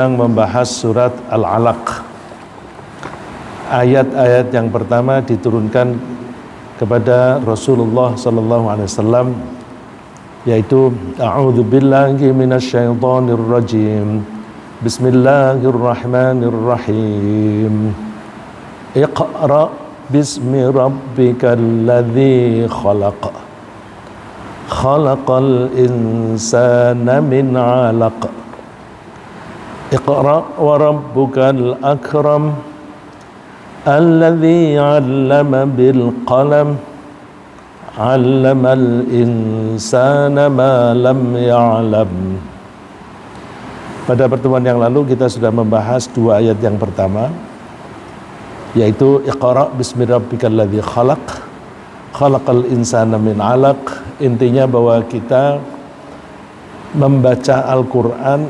Membahas surat Al-Alaq. Ayat-ayat yang pertama diturunkan kepada Rasulullah sallallahu alaihi wasallam, yaitu a'udzu billahi minasyaitonir rajim. Bismillahirrahmanirrahim. Iqra bismi rabbikal ladzi khalaq. Khalaqal insana min 'alaq. Iqra wa rabbukal akram alladzi 'allama bil qalam 'allamal insana ma lam ya'lam. Pada pertemuan yang lalu kita sudah membahas dua ayat yang pertama, yaitu Iqra bismi rabbikal ladzi khalaq khalaqal insana min 'alaq. Intinya bahwa kita membaca Al-Qur'an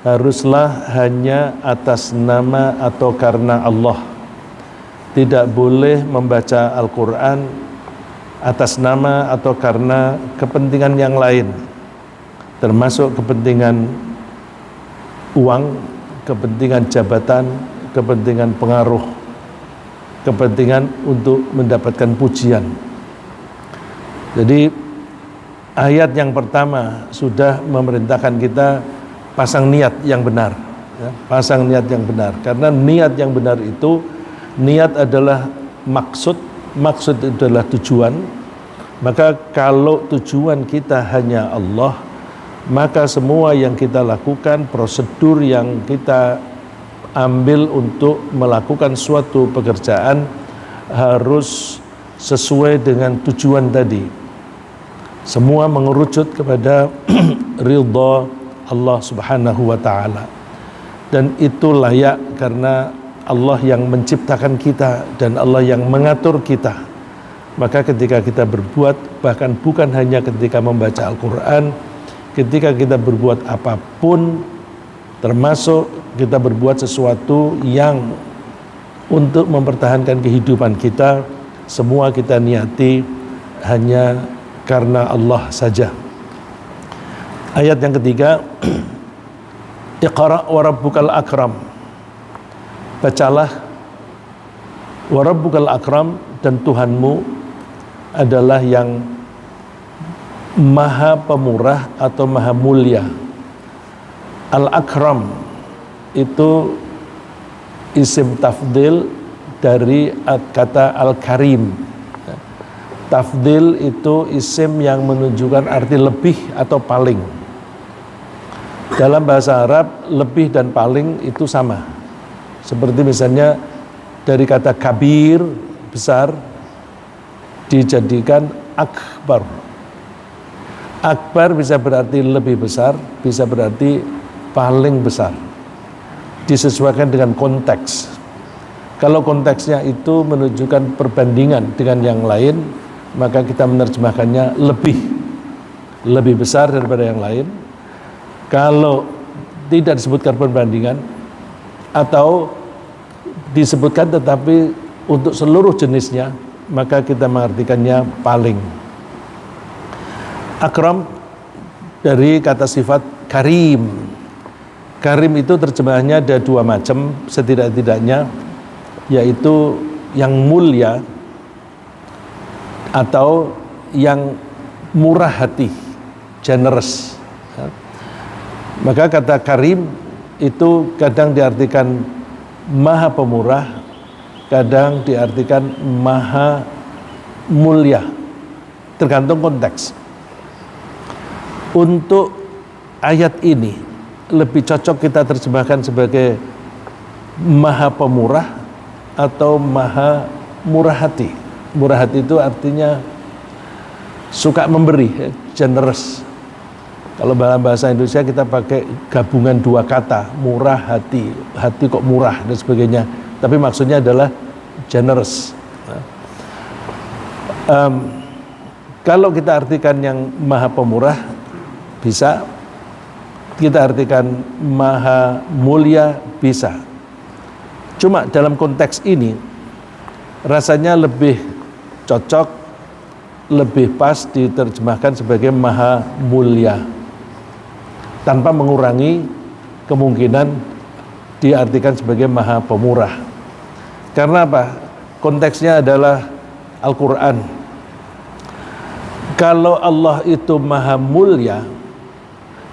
haruslah hanya atas nama atau karena Allah. Tidak boleh membaca Al-Quran atas nama atau karena kepentingan yang lain, termasuk kepentingan uang, kepentingan jabatan, kepentingan pengaruh, kepentingan untuk mendapatkan pujian. Jadi ayat yang pertama sudah memerintahkan kita pasang niat yang benar, ya, pasang niat yang benar. Karena niat yang benar itu, niat adalah maksud itu adalah tujuan. Maka kalau tujuan kita hanya Allah, maka semua yang kita lakukan, prosedur yang kita ambil untuk melakukan suatu pekerjaan harus sesuai dengan tujuan tadi. Semua mengerucut kepada ridha Allah subhanahu wa ta'ala, dan itu layak karena Allah yang menciptakan kita dan Allah yang mengatur kita. Maka ketika kita berbuat, bahkan bukan hanya ketika membaca Al-Quran, ketika kita berbuat apapun, termasuk kita berbuat sesuatu yang untuk mempertahankan kehidupan kita, semua kita niati hanya karena Allah saja. Ayat yang ketiga, Iqra wa rabbukal akram. Bacalah wa rabbukal akram, dan Tuhanmu adalah yang maha pemurah atau maha mulia. Al-akram itu isim tafdil dari kata al-karim. Tafdil itu isim yang menunjukkan arti lebih atau paling. Dalam bahasa Arab, lebih dan paling itu sama. Seperti misalnya dari kata kabir, besar, dijadikan akbar. Akbar bisa berarti lebih besar, bisa berarti paling besar. Disesuaikan dengan konteks. Kalau konteksnya itu menunjukkan perbandingan dengan yang lain, maka kita menerjemahkannya lebih besar daripada yang lain. Kalau tidak disebutkan perbandingan atau disebutkan tetapi untuk seluruh jenisnya, maka kita mengartikannya paling. Akram dari kata sifat karim. Karim itu terjemahannya ada dua macam setidak-tidaknya, yaitu yang mulia atau yang murah hati, generous. Maka kata karim itu kadang diartikan maha pemurah, kadang diartikan maha mulia, tergantung konteks. Untuk ayat ini lebih cocok kita terjemahkan sebagai maha pemurah atau maha murah hati. Murah hati itu artinya suka memberi, generous. Kalau dalam bahasa Indonesia kita pakai gabungan dua kata, murah hati, hati kok murah dan sebagainya. Tapi maksudnya adalah generous. Kalau kita artikan yang maha pemurah, bisa. Kita artikan maha mulia, bisa. Cuma dalam konteks ini rasanya lebih cocok, lebih pas diterjemahkan sebagai maha mulia, tanpa mengurangi kemungkinan diartikan sebagai Maha Pemurah. Karena apa? Konteksnya adalah Al-Quran. Kalau Allah itu Maha Mulia,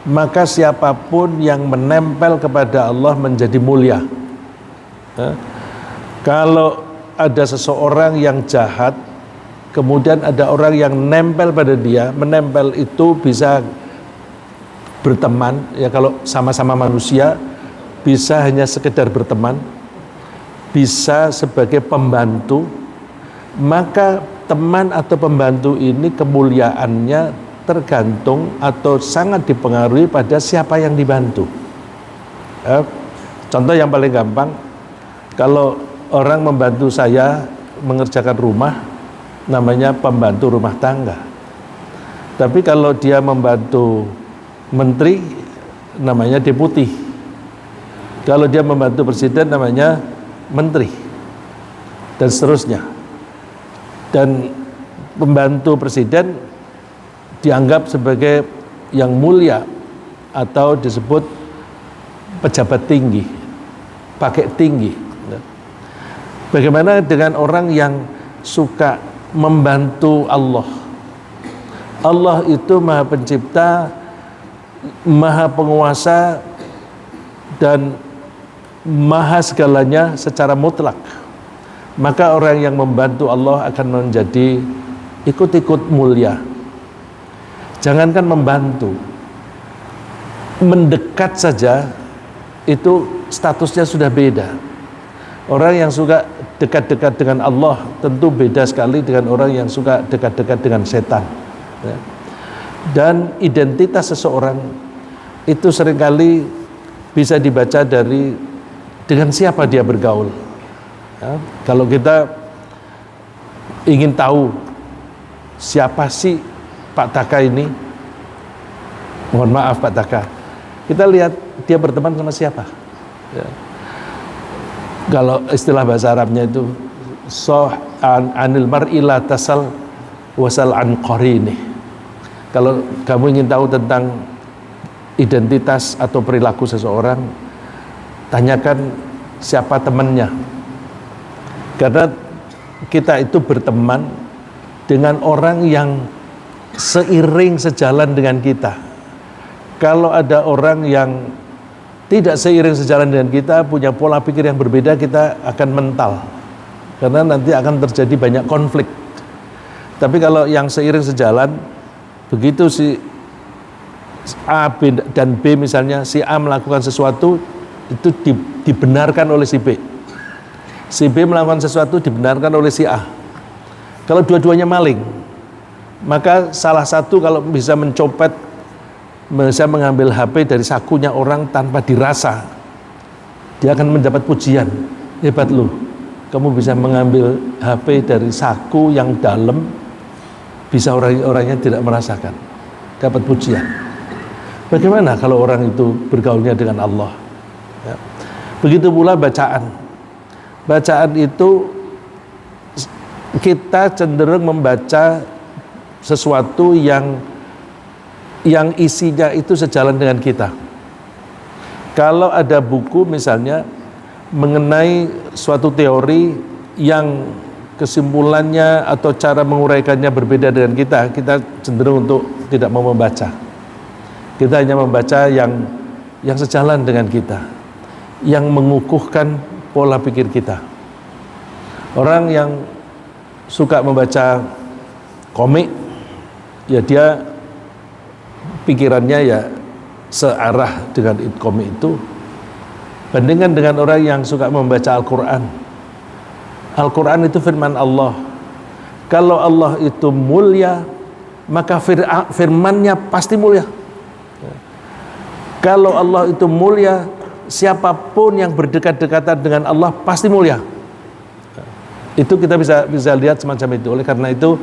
maka siapapun yang menempel kepada Allah menjadi mulia. Kalau ada seseorang yang jahat, kemudian ada orang yang nempel pada dia, menempel itu bisa berteman, ya kalau sama-sama manusia, bisa hanya sekedar berteman, bisa sebagai pembantu, maka teman atau pembantu ini kemuliaannya tergantung atau sangat dipengaruhi pada siapa yang dibantu. Contoh yang paling gampang, kalau orang membantu saya mengerjakan rumah, namanya pembantu rumah tangga. Tapi kalau dia membantu menteri, namanya deputi. Kalau dia membantu presiden, namanya menteri, dan seterusnya. Dan pembantu presiden dianggap sebagai yang mulia atau disebut pejabat tinggi, pakai tinggi. Bagaimana dengan orang yang suka membantu Allah? Allah itu Maha Pencipta, Maha Penguasa, dan Maha segalanya secara mutlak. Maka orang yang membantu Allah akan menjadi ikut-ikut mulia. Jangankan membantu, mendekat saja itu statusnya sudah beda. Orang yang suka dekat-dekat dengan Allah tentu beda sekali dengan orang yang suka dekat-dekat dengan setan. Dan identitas seseorang itu seringkali bisa dibaca dari dengan siapa dia bergaul. Kalau kita ingin tahu siapa sih Pak Taka ini, mohon maaf Pak Taka, kita lihat dia berteman sama siapa. Kalau istilah bahasa Arabnya itu anil mar'i la tasal wasal an qarini. Kalau kamu ingin tahu tentang identitas atau perilaku seseorang, tanyakan siapa temannya. Karena kita itu berteman dengan orang yang seiring sejalan dengan kita. Kalau ada orang yang tidak seiring sejalan dengan kita, punya pola pikir yang berbeda, kita akan mental. Karena nanti akan terjadi banyak konflik. Tapi kalau yang seiring sejalan, begitu si A, B, dan B misalnya, si A melakukan sesuatu, itu dibenarkan oleh si B. Si B melakukan sesuatu dibenarkan oleh si A. Kalau dua-duanya maling, maka salah satu kalau bisa mencopet, bisa mengambil HP dari sakunya orang tanpa dirasa, dia akan mendapat pujian. Hebat lu, kamu bisa mengambil HP dari saku yang dalam, bisa orang-orangnya tidak merasakan, dapat pujian. Bagaimana kalau orang itu bergaulnya dengan Allah? Ya. Begitu pula bacaan. Bacaan itu kita cenderung membaca sesuatu yang isinya itu sejalan dengan kita. Kalau ada buku misalnya mengenai suatu teori yang kesimpulannya atau cara menguraikannya berbeda dengan kita cenderung untuk tidak mau membaca. Kita hanya membaca yang sejalan dengan kita, yang mengukuhkan pola pikir kita. Orang yang suka membaca komik, ya dia pikirannya ya searah dengan komik itu. Bandingkan dengan orang yang suka membaca Al-Quran. Al-Quran itu firman Allah. Kalau Allah itu mulia, maka firmannya pasti mulia. Kalau Allah itu mulia, siapapun yang berdekat-dekatan dengan Allah pasti mulia. Itu kita bisa lihat semacam itu. Oleh karena itu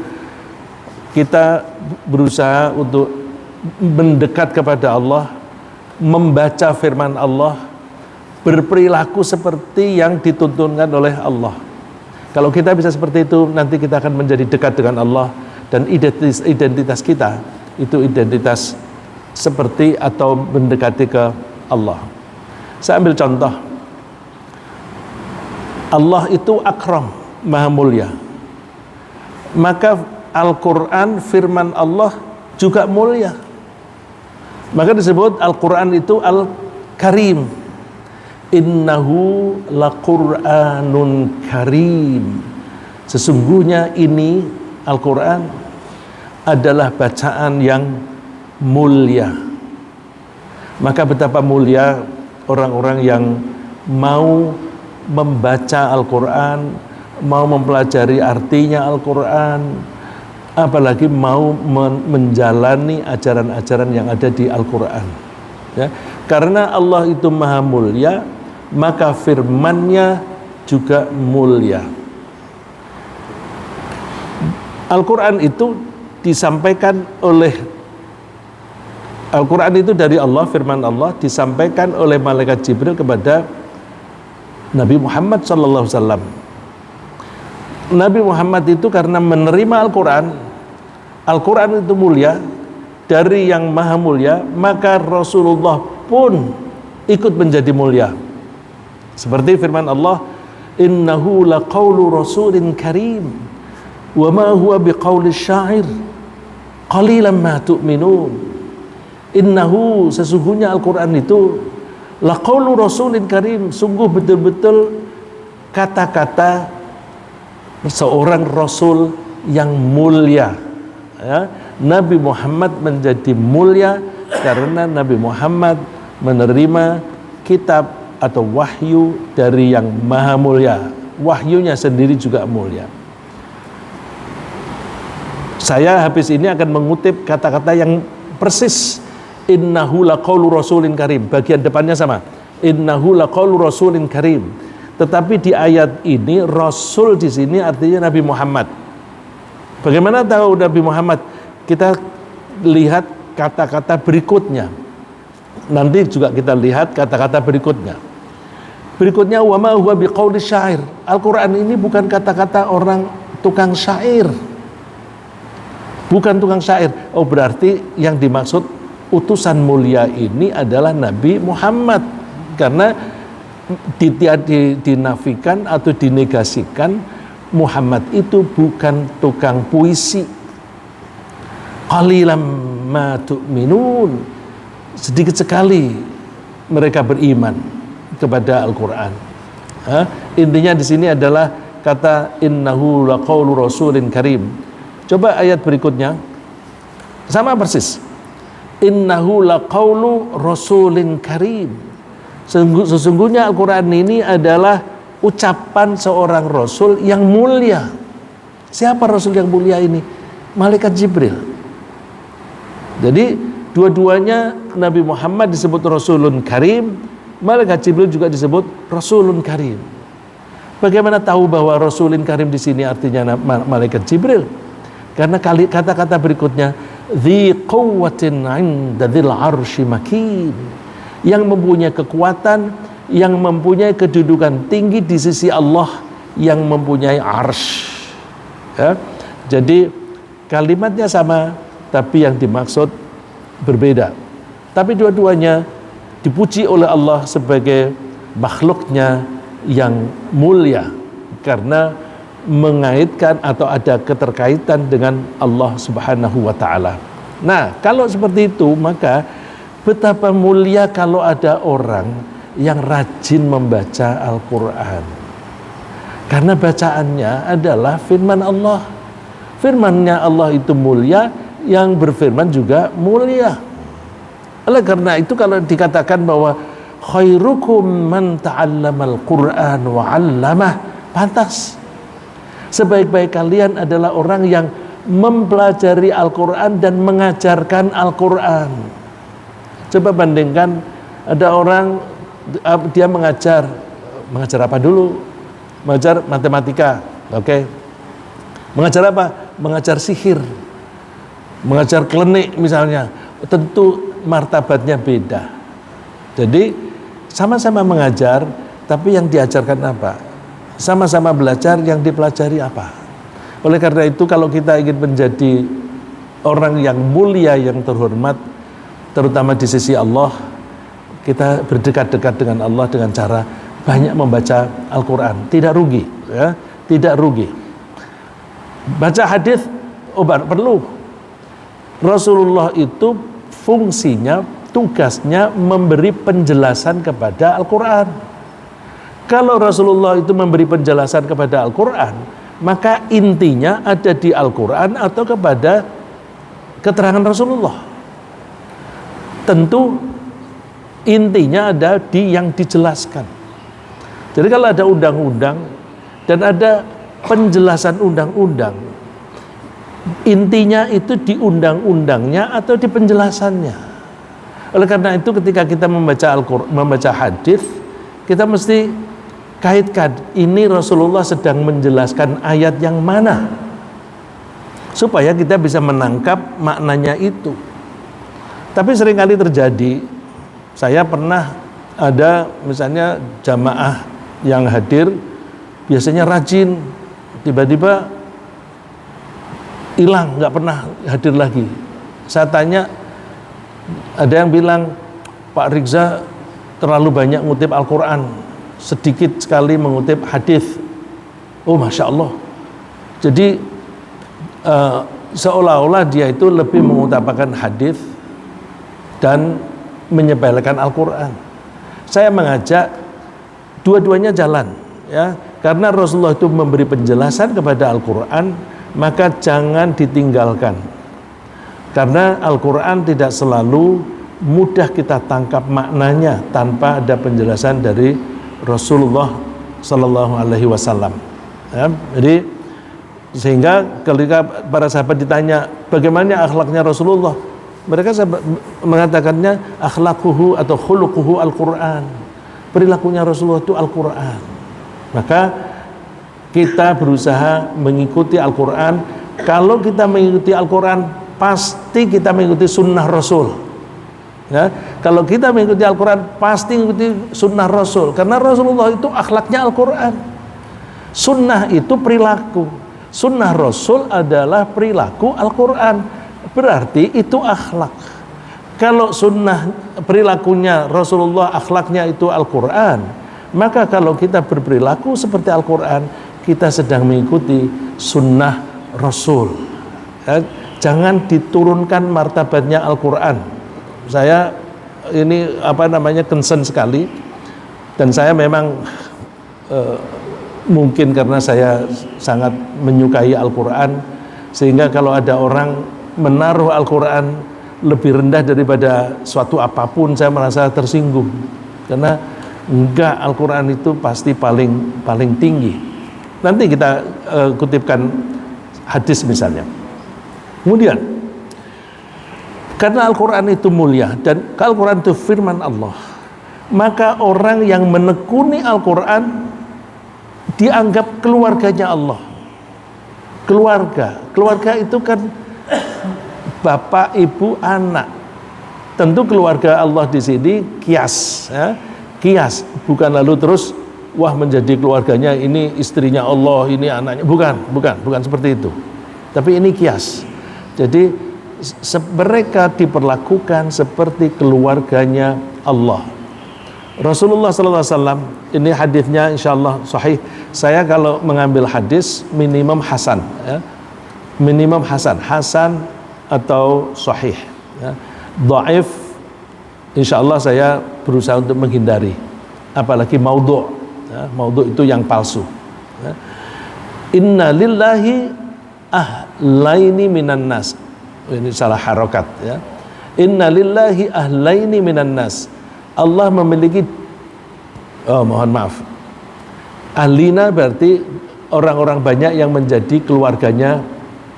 kita berusaha untuk mendekat kepada Allah, membaca firman Allah, berperilaku seperti yang dituntunkan oleh Allah. Kalau kita bisa seperti itu, nanti kita akan menjadi dekat dengan Allah, dan identitas kita itu identitas seperti atau mendekati ke Allah. Saya ambil contoh. Allah itu akram, maha mulia. Maka Al-Quran, firman Allah juga mulia. Maka disebut Al-Quran itu Al-Karim. Innahu laqur'anun karim. Sesungguhnya ini Al-Quran adalah bacaan yang mulia. Maka betapa mulia orang-orang yang mau membaca Al-Quran, mau mempelajari artinya Al-Quran, apalagi mau menjalani ajaran-ajaran yang ada di Al-Quran. Ya, karena Allah itu maha mulia, maka firman-Nya juga mulia. Al-Quran itu disampaikan oleh Al-Quran itu dari Allah, firman Allah disampaikan oleh malaikat Jibril kepada Nabi Muhammad SAW. Nabi Muhammad itu karena menerima Al-Quran, Al-Quran itu mulia, dari yang maha mulia, maka Rasulullah pun ikut menjadi mulia. Seperti firman Allah, innahu laqaulu rasulin karim wa ma huwa biqauli syair qalilan ma tu'minun. Innahu, sesungguhnya Al-Quran itu laqaulu rasulin karim, sungguh betul-betul kata-kata seorang Rasul yang mulia. Ya, Nabi Muhammad menjadi mulia karena Nabi Muhammad menerima kitab atau wahyu dari yang maha mulia. Wahyunya sendiri juga mulia. Saya habis ini akan mengutip kata-kata yang persis. Innahu laqaulu rasulin karim. Bagian depannya sama. Innahu laqaulu rasulin karim. Tetapi di ayat ini Rasul di sini artinya Nabi Muhammad. Bagaimana tahu Nabi Muhammad? Kita lihat kata-kata berikutnya. Nanti juga kita lihat kata-kata berikutnya. Berikutnya wa ma huwa biqauli syair. Al-Qur'an ini bukan kata-kata orang tukang syair. Bukan tukang syair. Oh, berarti yang dimaksud utusan mulia ini adalah Nabi Muhammad, karena dinafikan atau dinegasikan Muhammad itu bukan tukang puisi. Qalilan ma tu'minun, sedikit sekali mereka beriman kepada Al-Quran. Intinya di sini adalah kata innahu laqaulu rasulin karim. Coba ayat berikutnya, sama persis. Innahu laqaulu rasulin karim. Sesungguhnya Al-Quran ini adalah ucapan seorang Rasul yang mulia. Siapa Rasul yang mulia ini? Malaikat Jibril. Jadi dua-duanya Nabi Muhammad disebut Rasulun Karim, Malaikat Jibril juga disebut Rasulun Karim. Bagaimana tahu bahwa Rasulun Karim di sini artinya Malaikat Jibril? Karena kata-kata berikutnya, dzi quwwatin 'inda dzil 'arsy makin, yang mempunyai kekuatan, yang mempunyai kedudukan tinggi di sisi Allah yang mempunyai arsy. Ya. Jadi kalimatnya sama, tapi yang dimaksud berbeda. Tapi dua-duanya dipuji oleh Allah sebagai makhluknya yang mulia karena mengaitkan atau ada keterkaitan dengan Allah Subhanahu wa taala. Nah, kalau seperti itu, maka betapa mulia kalau ada orang yang rajin membaca Al-Quran. Karena bacaannya adalah firman Allah. Firman-Nya Allah itu mulia, yang berfirman juga mulia. Oleh karena itu kalau dikatakan bahwa khairukum man ta'allamal Qur'an wa 'allamah, pantas. Sebaik-baik kalian adalah orang yang mempelajari Al-Quran dan mengajarkan Al-Quran. Coba bandingkan, ada orang dia mengajar apa dulu? Mengajar matematika, oke? Mengajar apa? Mengajar sihir, mengajar klenik misalnya. Tentu martabatnya beda. Jadi sama-sama mengajar, tapi yang diajarkan apa? Sama-sama belajar, yang dipelajari apa? Oleh karena itu kalau kita ingin menjadi orang yang mulia, yang terhormat, terutama di sisi Allah, kita berdekat-dekat dengan Allah dengan cara banyak membaca Al-Quran. Tidak rugi, ya, tidak rugi. Baca hadis perlu. Rasulullah itu fungsinya, tugasnya memberi penjelasan kepada Al-Quran. Kalau Rasulullah itu memberi penjelasan kepada Al-Quran, maka intinya ada di Al-Quran atau kepada keterangan Rasulullah. Tentu intinya ada di yang dijelaskan. Jadi kalau ada undang-undang dan ada penjelasan undang-undang, intinya itu di undang-undangnya atau di penjelasannya. Oleh karena itu ketika kita membaca hadis, kita mesti kaitkan ini Rasulullah sedang menjelaskan ayat yang mana, supaya kita bisa menangkap maknanya itu. Tapi seringkali terjadi, saya pernah ada misalnya jamaah yang hadir biasanya rajin, tiba-tiba hilang, nggak pernah hadir lagi. Saya tanya, ada yang bilang Pak Rizza terlalu banyak ngutip Al-Quran, sedikit sekali mengutip hadis. Oh, Masya Allah. Jadi seolah-olah dia itu lebih mengutamakan hadis dan menyepelekan Al-Quran. Saya mengajak dua-duanya jalan, ya, karena Rasulullah itu memberi penjelasan kepada Al-Quran, maka jangan ditinggalkan. Karena Al-Quran tidak selalu mudah kita tangkap maknanya tanpa ada penjelasan dari Rasulullah Sallallahu Alaihi Wasallam. Ya, jadi sehingga ketika para sahabat ditanya bagaimana akhlaknya Rasulullah, mereka mengatakannya akhlakuhu atau khuluquhu Al-Quran. Perilakunya Rasulullah itu Al-Quran. Maka kita berusaha mengikuti Al-Quran. Kalau kita mengikuti Al-Quran, pasti kita mengikuti sunnah Rasul. Ya, kalau kita mengikuti Al-Quran, pasti mengikuti sunnah Rasul. Karena Rasulullah itu akhlaknya Al-Quran. Sunnah itu perilaku. Sunnah Rasul adalah perilaku Al-Quran. Berarti itu akhlak. Kalau sunnah perilakunya Rasulullah, akhlaknya itu Al-Quran, maka kalau kita berperilaku seperti Al-Quran, kita sedang mengikuti sunnah Rasul. Ya, jangan diturunkan martabatnya Al-Quran. Saya ini concern sekali, dan saya memang mungkin karena saya sangat menyukai Al-Quran, sehingga kalau ada orang menaruh Al-Quran lebih rendah daripada suatu apapun, saya merasa tersinggung. Karena enggak, Al-Quran itu pasti paling tinggi. Nanti kita kutipkan hadis misalnya. Kemudian, karena Al-Quran itu mulia dan Al-Quran itu firman Allah, maka orang yang menekuni Al-Quran dianggap keluarganya Allah. Keluarga itu kan bapak, ibu, anak. Tentu keluarga Allah di sini kias, ya. Kias, bukan lalu terus wah menjadi keluarganya ini istrinya Allah, ini anaknya. Bukan seperti itu. Tapi ini kias. Jadi mereka diperlakukan seperti keluarganya Allah. Rasulullah SAW, ini hadisnya insyaallah sahih. Saya kalau mengambil hadis minimum hasan, ya. Minimum hasan atau sahih, ya. Dhaif insyaallah saya berusaha untuk menghindari, apalagi maudhu', ya. Maudhu' itu yang palsu, ya. Inna lillahi ahlaini minan nas, ini salah harokat, ya. Inna lillahi ahlaini minan nas, Allah memiliki, mohon maaf, ahlina berarti orang-orang banyak yang menjadi keluarganya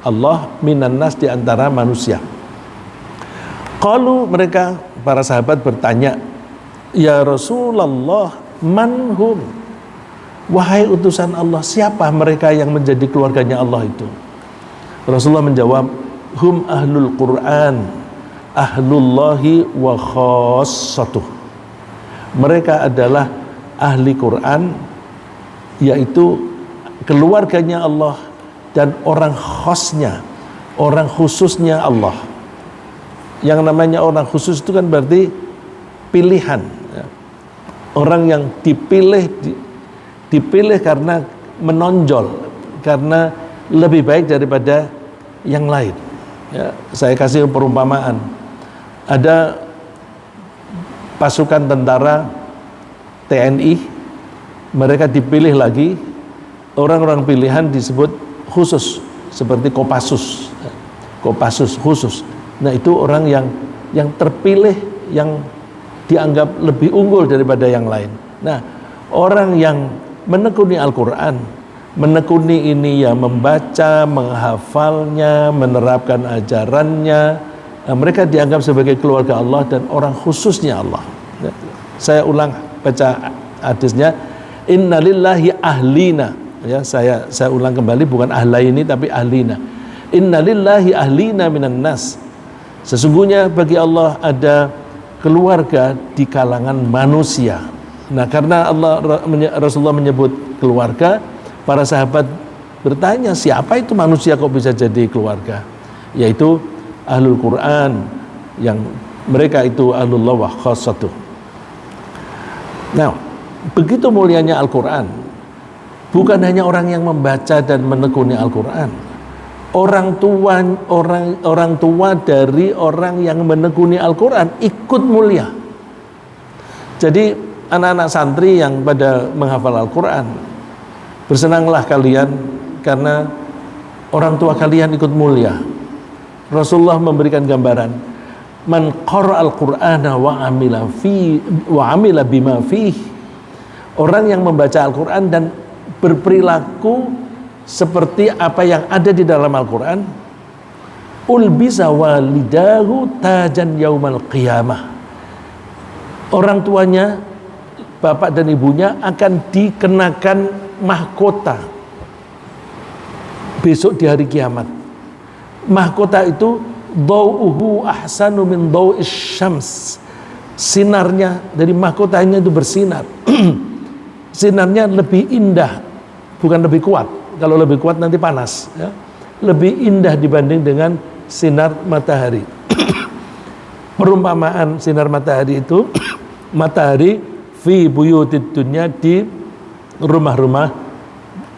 Allah, minan nas, di antara manusia. Qalu, mereka para sahabat bertanya, ya Rasulullah, manhum, wahai utusan Allah, siapa mereka yang menjadi keluarganya Allah itu? Rasulullah menjawab, hum ahlul Quran, ahlullahi wa khassatuh. Mereka adalah ahli Quran, yaitu keluarganya Allah dan orang khasnya, orang khususnya Allah. Yang namanya orang khusus itu kan berarti pilihan, Orang yang dipilih karena menonjol, karena lebih baik daripada yang lain. Ya, saya kasih perumpamaan. Ada pasukan tentara TNI, mereka dipilih lagi, orang-orang pilihan disebut khusus, seperti Kopassus khusus. Nah, itu orang yang terpilih, yang dianggap lebih unggul daripada yang lain. Nah, orang yang menekuni Al-Quran, menekuni ini ya, membaca, menghafalnya, menerapkan ajarannya, mereka dianggap sebagai keluarga Allah dan orang khususnya Allah. Saya ulang baca hadisnya, innalillahi ahlina. Ya, saya ulang kembali, bukan ahlaini tapi ahlina. Innalillahi ahlina minan nas. Sesungguhnya bagi Allah ada keluarga di kalangan manusia. Nah, karena Rasulullah menyebut keluarga, para sahabat bertanya, siapa itu manusia kok bisa jadi keluarga? Yaitu ahlul Quran, yang mereka itu ahlullah wa khassatuh. Nah, begitu mulianya Al-Quran, bukan hanya orang yang membaca dan menekuni Al-Quran, orang tua dari orang yang menekuni Al-Quran ikut mulia. Jadi anak-anak santri yang pada menghafal Al-Quran, bersenanglah kalian karena orang tua kalian ikut mulia. Rasulullah memberikan gambaran, man qara al-Qur'ana wa amila bima fih. Orang yang membaca Al-Quran dan berperilaku seperti apa yang ada di dalam Al-Quran, ulbisa walidahu tajan yaumal qiyamah. Orang tuanya, bapak dan ibunya, akan dikenakan mahkota besok di hari kiamat. Mahkota itu dau'uhu ahsanu min dau'is syams. Sinarnya dari mahkotanya itu bersinar. Sinarnya lebih indah, bukan lebih kuat. Kalau lebih kuat nanti panas, ya. Lebih indah dibanding dengan sinar matahari. Perumpamaan sinar matahari itu, matahari fi buyutid dunya, di rumah-rumah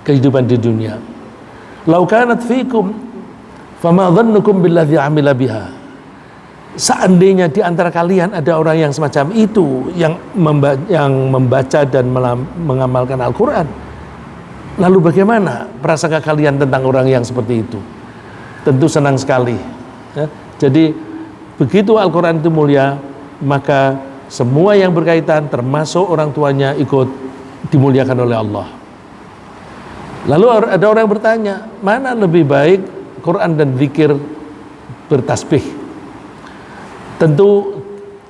kehidupan di dunia. Lau kanat fikum fama dhannukum billadzi amila biha. Seandainya di antara kalian ada orang yang semacam itu, yang membaca dan mengamalkan Al-Quran, lalu bagaimana prasangka kalian tentang orang yang seperti itu? Tentu senang sekali, ya. Jadi begitu Al-Quran itu mulia, maka semua yang berkaitan termasuk orang tuanya ikut dimuliakan oleh Allah. Lalu ada orang yang bertanya, mana lebih baik Quran dan zikir bertasbih? Tentu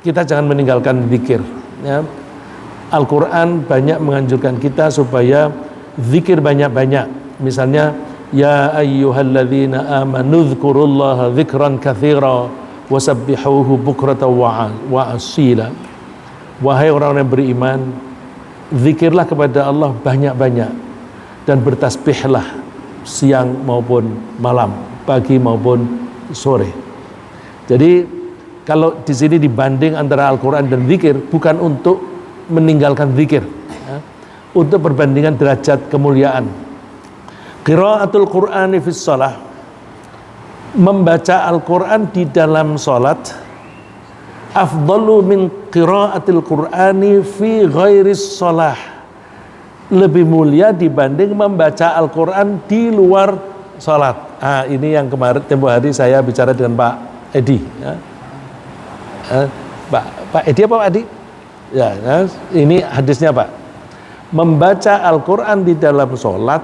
kita jangan meninggalkan zikir, ya. Al-Quran banyak menganjurkan kita supaya zikir banyak-banyak. Misalnya, ya ayyuhalladzina amanu dzkurullaha dzikran katsira wasabbihuhu bukratan wa asila. Wahai orang yang beriman, zikirlah kepada Allah banyak-banyak dan bertasbihlah siang maupun malam, pagi maupun sore. Jadi kalau di sini dibanding antara Al-Quran dan zikir, bukan untuk meninggalkan zikir, ya, untuk perbandingan derajat kemuliaan. Qiraatul Qur'ani fis shalah, membaca Al-Quran di dalam salat, afdalu min qiraatil Qur'ani fi ghairis shalah, lebih mulia dibanding membaca Al-Quran di luar salat. Ini yang kemarin tempo hari saya bicara dengan Pak Edi, ya. Pak Edi apa Pak Edi? Ya, ini hadisnya Pak. Membaca Al-Quran di dalam sholat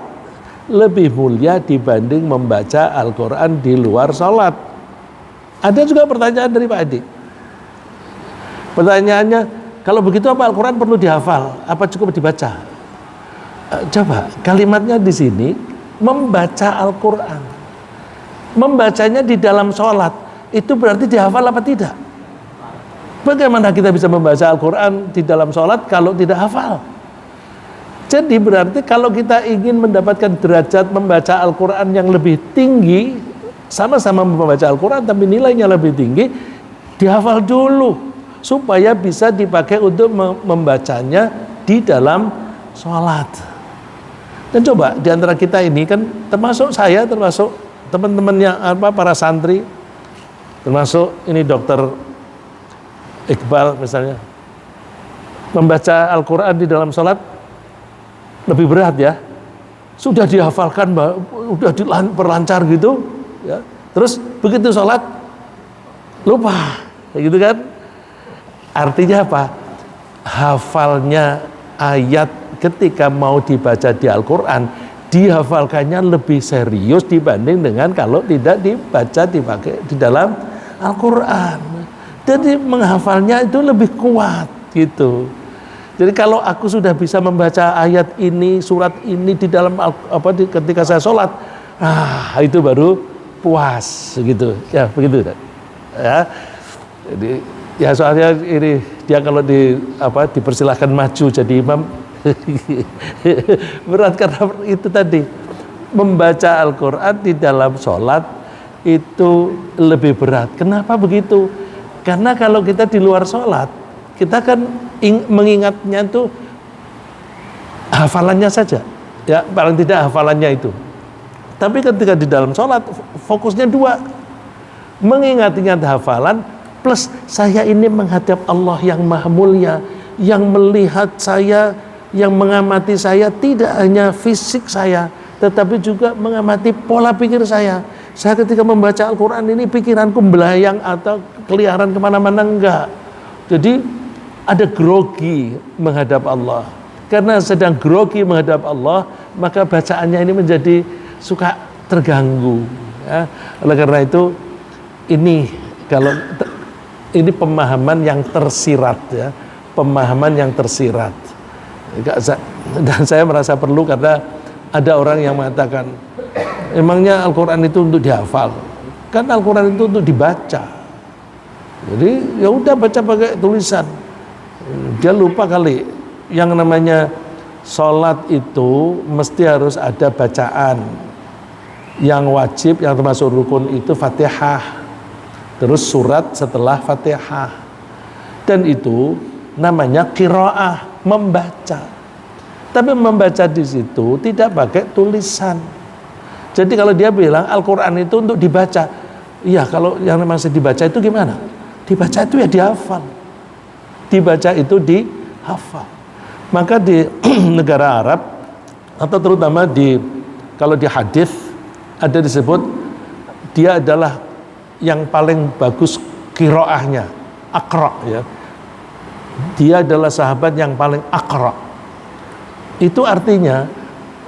lebih mulia dibanding membaca Al-Quran di luar sholat. Ada juga pertanyaan dari Pak Edi. Pertanyaannya, kalau begitu apa Al-Quran perlu dihafal? Apa cukup dibaca? Coba kalimatnya di sini, membaca Al-Quran. Membacanya di dalam sholat, itu berarti dihafal apa tidak? Bagaimana kita bisa membaca Al-Quran di dalam sholat kalau tidak hafal? Jadi berarti kalau kita ingin mendapatkan derajat membaca Al-Quran yang lebih tinggi, sama-sama membaca Al-Quran tapi nilainya lebih tinggi, dihafal dulu supaya bisa dipakai untuk membacanya di dalam sholat. Dan coba di antara kita ini kan, termasuk saya, termasuk teman-teman yang para santri, termasuk ini Dokter Iqbal misalnya, membaca Al-Quran di dalam sholat lebih berat ya. Sudah dihafalkan, udah diperlancar gitu ya. Terus begitu sholat lupa, gitu kan? Artinya apa? Hafalnya ayat ketika mau dibaca di Al-Quran, dihafalkannya lebih serius dibanding dengan kalau tidak dibaca dipakai di dalam Al-Quran. Jadi menghafalnya itu lebih kuat gitu. Jadi kalau aku sudah bisa membaca ayat ini, surat ini di dalam ketika saya sholat, itu baru puas gitu. Ya begitu ya. Jadi ya soalnya ini dia kalau dipersilahkan maju jadi imam berat karena itu tadi, membaca Al-Quran di dalam sholat itu lebih berat. Kenapa begitu? Karena kalau kita di luar sholat, kita kan mengingatnya itu hafalannya saja, ya paling tidak hafalannya itu. Tapi ketika di dalam sholat fokusnya dua, mengingat-ingat hafalan plus saya ini menghadap Allah yang maha mulia, yang melihat saya, yang mengamati saya, tidak hanya fisik saya, tetapi juga mengamati pola pikir saya. Saya ketika membaca Al-Quran ini pikiranku belayang atau keliaran kemana-mana, enggak. Jadi ada grogi menghadap Allah. Karena sedang grogi menghadap Allah, maka bacaannya ini menjadi suka terganggu ya. Oleh karena itu ini pemahaman yang tersirat ya, pemahaman yang tersirat. Dan saya merasa perlu karena ada orang yang mengatakan, emangnya Al-Quran itu untuk dihafal? Kan Al-Quran itu untuk dibaca. Jadi ya udah baca pakai tulisan. Dia lupa kali yang namanya sholat itu mesti harus ada bacaan. Yang wajib, yang termasuk rukun itu Fatihah. Terus surat setelah Fatihah. Dan itu namanya qiraah, membaca. Tapi membaca di situ tidak pakai tulisan. Jadi kalau dia bilang Al-Quran itu untuk dibaca, iya, kalau yang masih dibaca itu gimana? Dibaca itu ya dihafal. Dibaca itu dihafal. Maka di negara Arab atau terutama kalau di hadis ada disebut dia adalah yang paling bagus qiraahnya, Aqra ya. Dia adalah sahabat yang paling Aqra. Itu artinya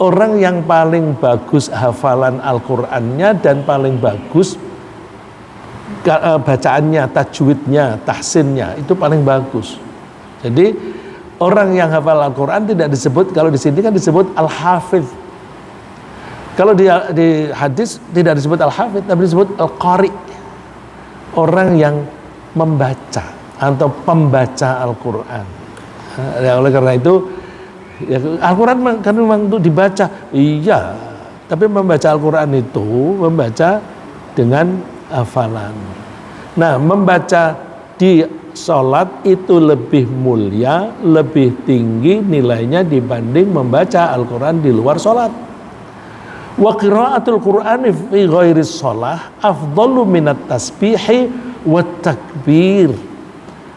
orang yang paling bagus hafalan Al-Qur'annya dan paling bagus bacaannya, tajwidnya, tahsinnya, itu paling bagus. Jadi orang yang hafal Al-Qur'an tidak disebut, kalau di sini kan disebut Al-Hafidh. Kalau di hadis tidak disebut Al-Hafidh, tapi disebut Al-Qari. Orang yang membaca atau pembaca Al-Qur'an. Ya, oleh karena itu ya, Al-Quran kan memang untuk dibaca, iya, tapi membaca Al-Quran itu membaca dengan hafalan. Nah, membaca di sholat itu lebih mulia, lebih tinggi nilainya dibanding membaca Al-Quran di luar sholat. Wa qira'atul Qur'ani fi ghairi sholah afdalu minat tasbihi wa takbir.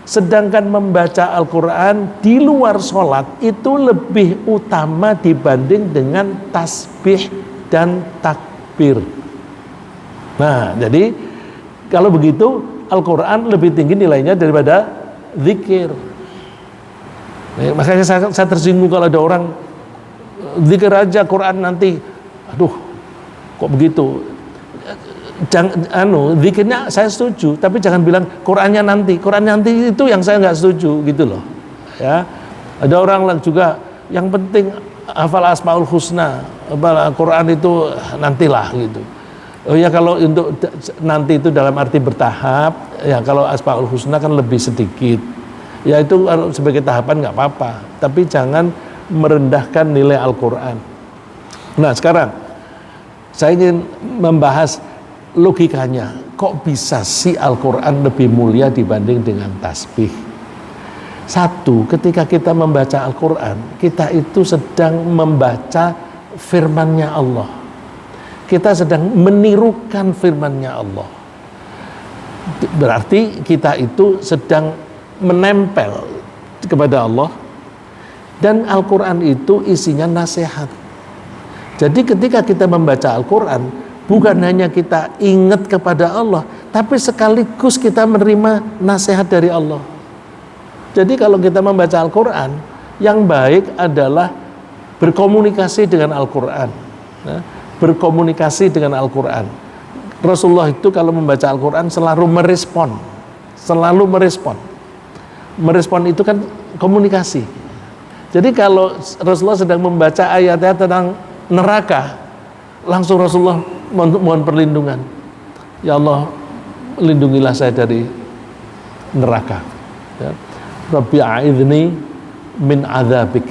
Sedangkan membaca Al-Quran di luar sholat itu lebih utama dibanding dengan tasbih dan takbir. Nah, jadi kalau begitu Al-Quran lebih tinggi nilainya daripada zikir. Nah, makanya saya tersinggung kalau ada orang zikir aja Quran nanti, aduh kok begitu. Zikirnya saya setuju, tapi jangan bilang Qurannya nanti. Quran nanti itu yang saya nggak setuju gitu loh. Ya, ada orang juga yang penting hafal Asmaul Husna, Quran itu nantilah gitu. Oh ya, kalau untuk nanti itu dalam arti bertahap. Ya, kalau Asmaul Husna kan lebih sedikit. Ya itu sebagai tahapan nggak apa-apa. Tapi jangan merendahkan nilai Al-Quran. Nah sekarang saya ingin membahas logikanya, kok bisa sih Al-Quran lebih mulia dibanding dengan tasbih? Satu, ketika kita membaca Al-Quran, kita itu sedang membaca firman-Nya Allah. Kita sedang menirukan firman-Nya Allah. Berarti kita itu sedang menempel kepada Allah. Dan Al-Quran itu isinya nasihat. Jadi ketika kita membaca Al-Quran, bukan hanya kita ingat kepada Allah, tapi sekaligus kita menerima nasihat dari Allah. Jadi kalau kita membaca Al-Quran, yang baik adalah berkomunikasi dengan Al-Quran. Berkomunikasi dengan Al-Quran. Rasulullah itu kalau membaca Al-Quran selalu merespon. Selalu merespon. Merespon itu kan komunikasi. Jadi kalau Rasulullah sedang membaca ayat-ayat tentang neraka, langsung Rasulullah mohon perlindungan. Ya Allah, lindungilah saya dari neraka. Ya. Rabbi a'idhni min adzabik.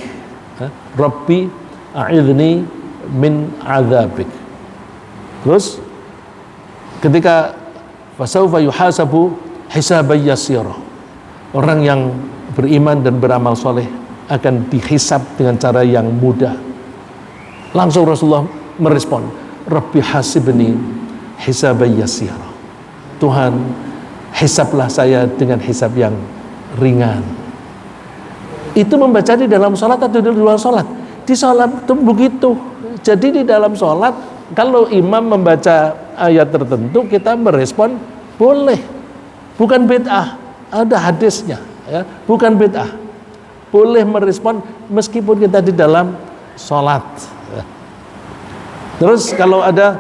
Rabbi a'idhni min adzabik. Terus ketika fasawfa yuhasabu hisaban yasira. Orang yang beriman dan beramal soleh akan dihisab dengan cara yang mudah. Langsung Rasulullah merespon, Rabbi hasibni hisaban yasira. Tuhan, hisablah saya dengan hisab yang ringan. Itu membaca di dalam sholat atau di luar sholat? Di sholat itu begitu. Jadi di dalam sholat, kalau imam membaca ayat tertentu, kita merespon boleh. Bukan bid'ah, ada hadisnya, ya. Bukan bid'ah. Boleh merespon meskipun kita di dalam sholat. Terus kalau ada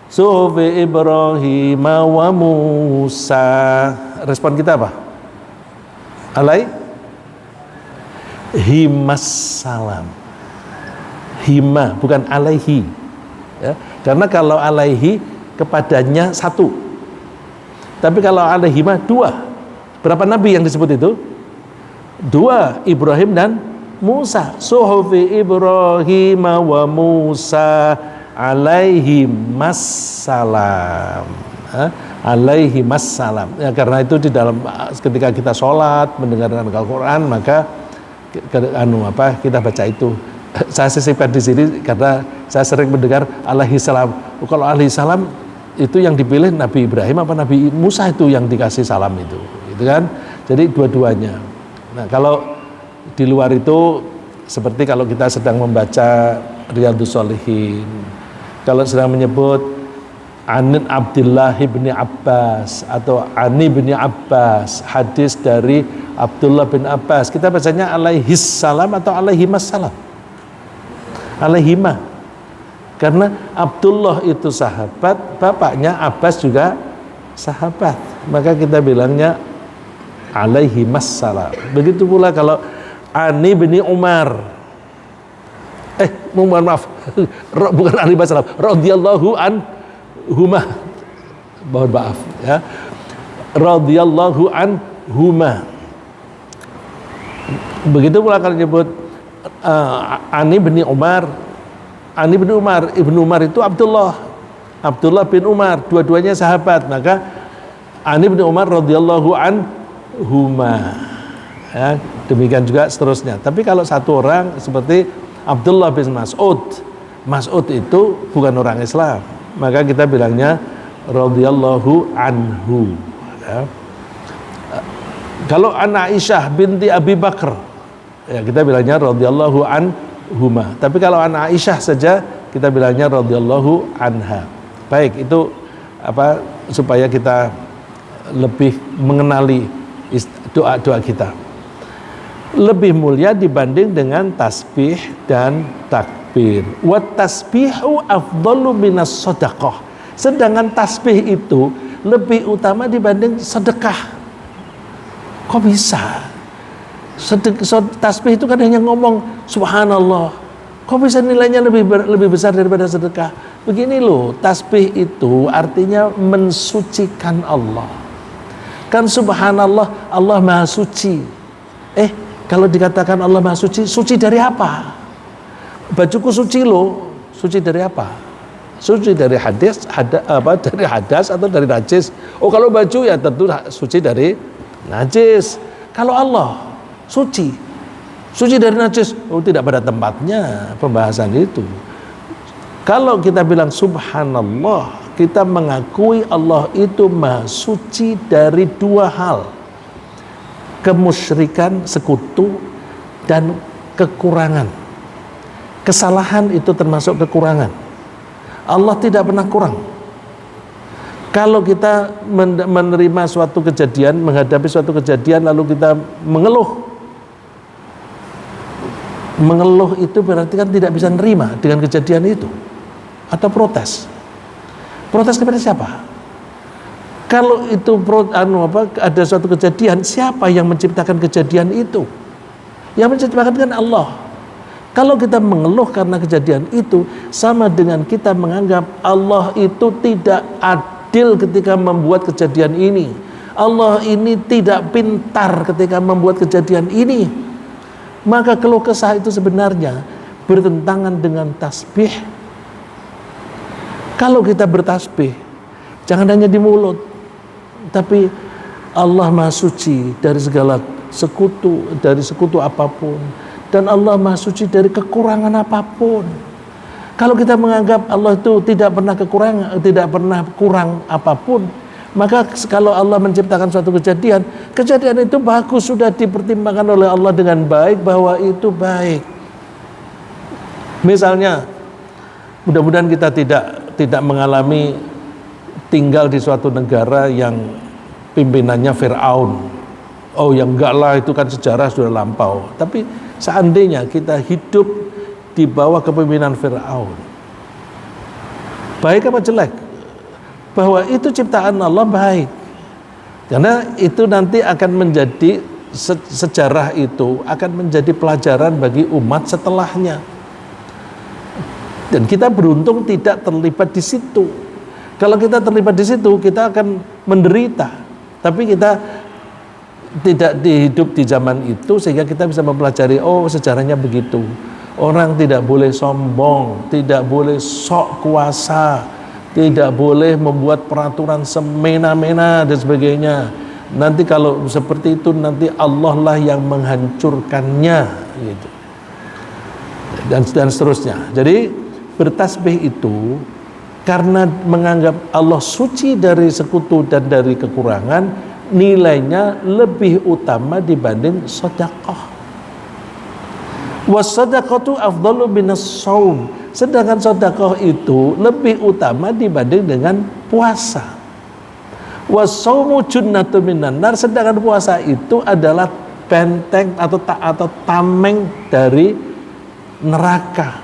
Sufi Ibrahim wa Musa, respon kita apa? Alaihimassalam. Hima, bukan alaihi, ya. Karena kalau alaihi kepadanya satu, tapi kalau alaihima dua. Berapa nabi yang disebut itu? Dua, Ibrahim dan Musa. Suhufi Ibrahim wa Musa alaihimassalam. Alaihimassalam. Ya, karena itu di dalam ketika kita sholat mendengarkan Al-Quran, maka kita baca itu. Saya sisipkan di sini karena saya sering mendengar alaihissalam. Kalau alaihissalam itu yang dipilih Nabi Ibrahim apa Nabi Musa itu yang dikasih salam itu, gitu kan? Jadi dua-duanya. Nah, kalau di luar itu seperti kalau kita sedang membaca Riyadhus Shalihin, kalau sedang menyebut Anin Abdullah bin Abbas atau Ani bin Abbas, hadis dari Abdullah bin Abbas, kita bacanya alaihissalam atau alaihimassalam? Alaihima. Karena Abdullah itu sahabat, bapaknya Abbas juga sahabat, maka kita bilangnya alaihimassalam. Begitu pula kalau Ani bin Umar, mohon maaf, bukan alaihimassalam, radhiyallahu anhuma, mohon maaf ya, radhiyallahu anhuma. Begitu pula kalau nyebut Ani bin Umar, Ani bin Umar, Ibnu Umar itu Abdullah bin Umar, dua-duanya sahabat, maka Ani bin Umar radhiyallahu anhuma. Ya, demikian juga seterusnya. Tapi kalau satu orang seperti Abdullah bin Mas'ud, Mas'ud itu bukan orang Islam, maka kita bilangnya radhiyallahu anhu. Ya. Kalau Aisyah binti Abi Bakar, ya kita bilangnya radhiyallahu anhuma. Tapi kalau Aisyah saja kita bilangnya radhiyallahu anha. Baik, itu supaya kita lebih mengenali doa-doa kita. Lebih mulia dibanding dengan tasbih dan takbir. Wa tasbihu afdalu minas shadaqah. Sedangkan tasbih itu lebih utama dibanding sedekah. Kok bisa? Tasbih itu kan hanya ngomong subhanallah. Kok bisa nilainya lebih besar daripada sedekah? Begini loh, tasbih itu artinya mensucikan Allah. Kan subhanallah, Allah maha suci. Kalau dikatakan Allah maha suci, suci dari apa? Bajuku suci loh, suci dari apa? Suci dari dari hadas atau dari najis? Oh, kalau baju ya tentu suci dari najis. Kalau Allah suci. Suci dari najis, tidak pada tempatnya pembahasan itu. Kalau kita bilang subhanallah, kita mengakui Allah itu maha suci dari dua hal. Kemusyrikan, sekutu, dan kekurangan. Kesalahan itu termasuk kekurangan. Allah tidak pernah kurang. Kalau kita menerima suatu kejadian, menghadapi suatu kejadian lalu kita mengeluh itu berarti kan tidak bisa nerima dengan kejadian itu, atau protes kepada siapa? Kalau itu ada suatu kejadian, siapa yang menciptakan kejadian itu? Yang menciptakan kan Allah. Kalau kita mengeluh karena kejadian itu, sama dengan kita menganggap Allah itu tidak adil ketika membuat kejadian ini. Allah ini tidak pintar ketika membuat kejadian ini. Maka keluh kesah itu sebenarnya bertentangan dengan tasbih. Kalau kita bertasbih, jangan hanya di mulut, tapi Allah Maha Suci dari segala sekutu, dari sekutu apapun, dan Allah Maha Suci dari kekurangan apapun. Kalau kita menganggap Allah itu tidak pernah kekurangan, tidak pernah kurang apapun, maka kalau Allah menciptakan suatu kejadian itu bagus, sudah dipertimbangkan oleh Allah dengan baik, bahwa itu baik. Misalnya, mudah-mudahan kita tidak mengalami tinggal di suatu negara yang pimpinannya Fir'aun. Oh ya enggak lah, itu kan sejarah sudah lampau. Tapi seandainya kita hidup di bawah kepemimpinan Fir'aun, baik apa jelek? Bahwa itu ciptaan Allah baik. Karena itu nanti akan menjadi sejarah, itu akan menjadi pelajaran bagi umat setelahnya. Dan kita beruntung tidak terlibat di situ. Kalau kita terlibat di situ, kita akan menderita. Tapi kita tidak hidup di zaman itu, sehingga kita bisa mempelajari, oh sejarahnya begitu. Orang tidak boleh sombong, tidak boleh sok kuasa, tidak boleh membuat peraturan semena-mena dan sebagainya. Nanti kalau seperti itu, nanti Allah lah yang menghancurkannya, gitu. Dan seterusnya. Jadi bertasbih itu karena menganggap Allah suci dari sekutu dan dari kekurangan, nilainya lebih utama dibanding sedekah. Was-sadaqatu afdalu minas shaum. Sedangkan sedekah itu lebih utama dibanding dengan puasa. Was-shaumu junnatun minan nar. Sedangkan puasa itu adalah benteng atau tameng dari neraka.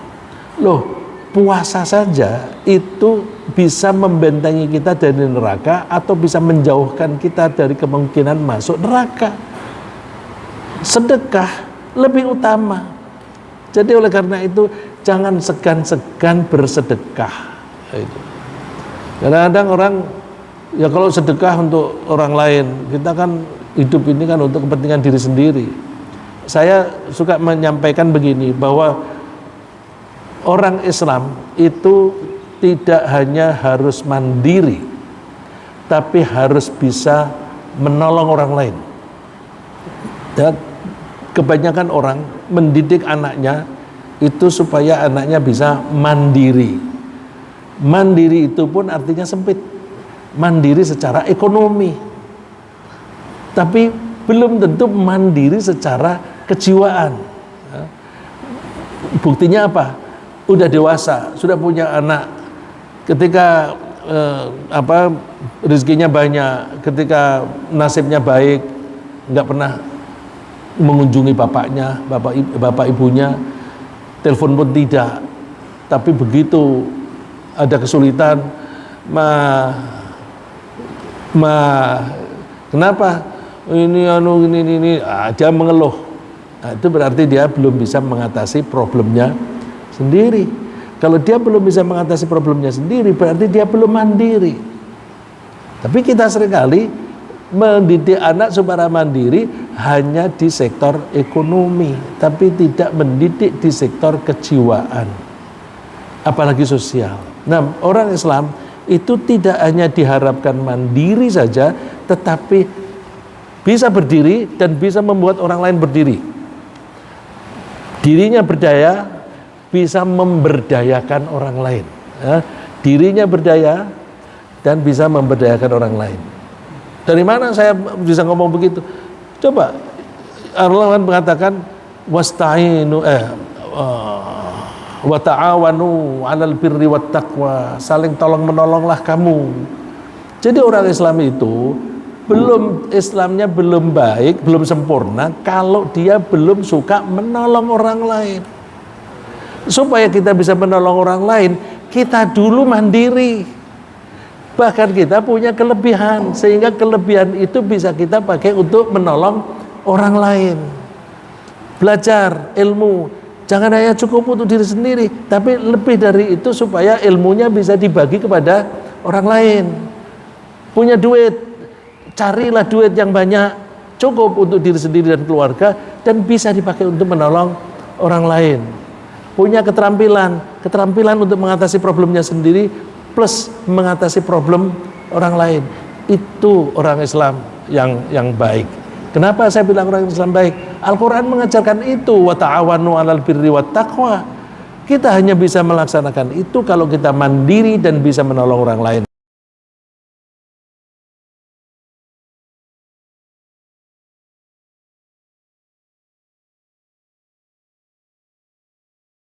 Loh, puasa saja itu bisa membentengi kita dari neraka atau bisa menjauhkan kita dari kemungkinan masuk neraka. Sedekah lebih utama. Jadi oleh karena itu jangan segan-segan bersedekah. Kadang-kadang orang, ya kalau sedekah untuk orang lain, kita kan hidup ini kan untuk kepentingan diri sendiri. Saya suka menyampaikan begini, bahwa orang Islam itu tidak hanya harus mandiri, tapi harus bisa menolong orang lain. Dan kebanyakan orang mendidik anaknya itu supaya anaknya bisa mandiri. Mandiri itu pun artinya sempit. Mandiri secara ekonomi. Tapi belum tentu mandiri secara kejiwaan. Buktinya apa? Udah dewasa, sudah punya anak, ketika rezekinya banyak, ketika nasibnya baik, nggak pernah mengunjungi bapaknya, bapak ibunya, telepon pun tidak. Tapi begitu ada kesulitan, kenapa ini dia mengeluh. Nah, itu berarti dia belum bisa mengatasi problemnya sendiri. Kalau dia belum bisa mengatasi problemnya sendiri, berarti dia belum mandiri. Tapi kita seringkali mendidik anak supaya mandiri hanya di sektor ekonomi, tapi tidak mendidik di sektor kejiwaan, apalagi sosial. Nah, orang Islam itu tidak hanya diharapkan mandiri saja, tetapi bisa berdiri dan bisa membuat orang lain berdiri. Dirinya berdaya, bisa memberdayakan orang lain. Dirinya berdaya dan bisa memberdayakan orang lain. Dari mana saya bisa ngomong begitu? Coba Allah kan mengatakan wasta'inu wa ta'awanu 'alal birri wat taqwa, saling tolong menolonglah kamu. Jadi orang Islam itu Islamnya belum baik, belum sempurna kalau dia belum suka menolong orang lain. Supaya kita bisa menolong orang lain, kita dulu mandiri. Bahkan kita punya kelebihan, sehingga kelebihan itu bisa kita pakai untuk menolong orang lain. Belajar ilmu, jangan hanya cukup untuk diri sendiri, tapi lebih dari itu supaya ilmunya bisa dibagi kepada orang lain. Punya duit, carilah duit yang banyak, cukup untuk diri sendiri dan keluarga, dan bisa dipakai untuk menolong orang lain. Punya keterampilan untuk mengatasi problemnya sendiri plus mengatasi problem orang lain. Itu orang Islam yang baik. Kenapa saya bilang orang Islam baik? Al-Quran mengajarkan itu, wa ta'awanu 'alal birri wat taqwa. Kita hanya bisa melaksanakan itu kalau kita mandiri dan bisa menolong orang lain.